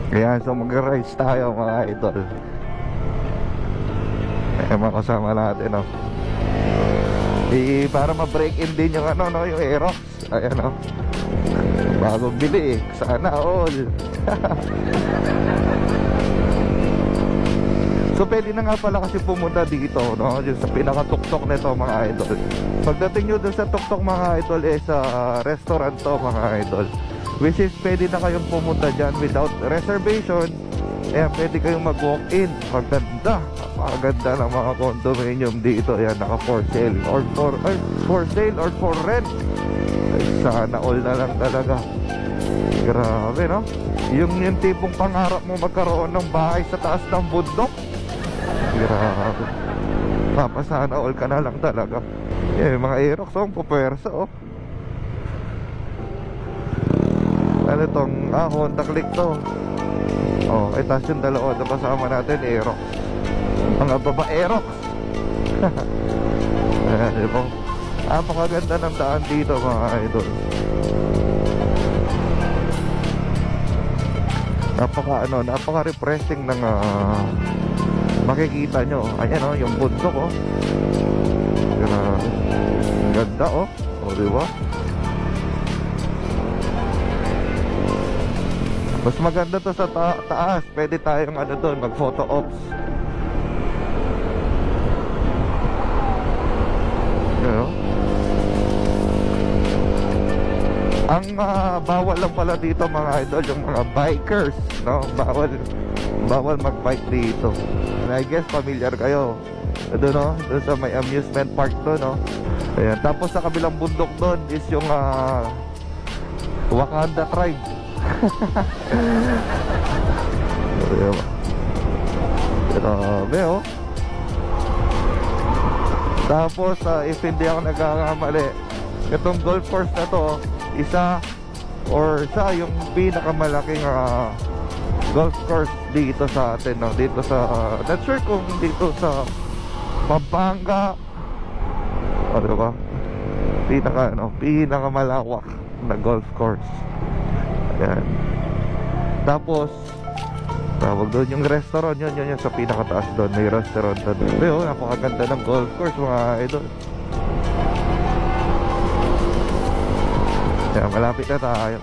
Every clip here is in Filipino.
Kaya so mag-rides tayo mga idol. Mga kasama natin, no? Para ma-break in din yung ano, no, yung Aerox. Ayan, no? Bagong bili, sana all. So pwede na nga pala kasi pumunta dito, no? Yung sa pinakatuktok nito mga idol. Pagdating nyo dun sa tuktok mga idol, sa restaurant to mga idol, which is pwede na kayong pumunta dyan without reservation. Ayan, pwede kayong mag-walk-in. Maganda, napakaganda ng mga condominium dito. Ayan, naka for sale or for sale or for rent. Ay, sana all na lang talaga. Grabe, no? Yung tipong pangarap mo magkaroon ng bahay sa taas ng bundok. Grabe. Papasana all ka na lang talaga. Yung mga Aerox, oh, pupersa, oh. Ano itong, Honda Click to. Oh, tapos yung dalawa na kasama natin, Aerox. Mga baba Aerox. Ayan, diba? Napakaganda ng daan dito mga idol. Napaka-refreshing ng makikita nyo. Ayan, oh, yung bundok, oh. Ganda, oh. O, diba? Mas maganda to sa taas. Pwede tayong ano doon, mag-photo ops. You know? Ang bawal lang pala dito mga idol, yung mga bikers, no? Bawal mag-bike dito. And I guess familiar kayo. Doon, no? Doon sa may amusement park to, no? Ayan. Tapos sa kabilang bundok doon is yung Wakanda tribe. Grabe, oh. Tapos if hindi ako nagkakamali, itong golf course na to, siya yung pinakamalaking golf course dito sa atin, no? Dito sa not sure kung dito sa Pampanga o diba, pinakamalawak na golf course. Ayan. Tapos tawag doon yung restaurant, yun sa pinakataas doon, may restaurant doon. Pero napakaganda ng golf course mga idol. Kaya malapit na tayo.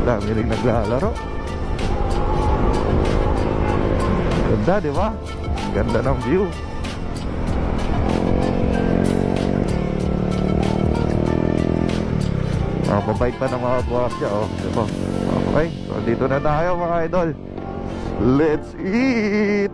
Dami rin naglalaro. Ganda, di ba? Ganda ng view. Mabait pa ng mga guwapya, oh, diba? Okay, so dito na tayo mga idol. Let's eat!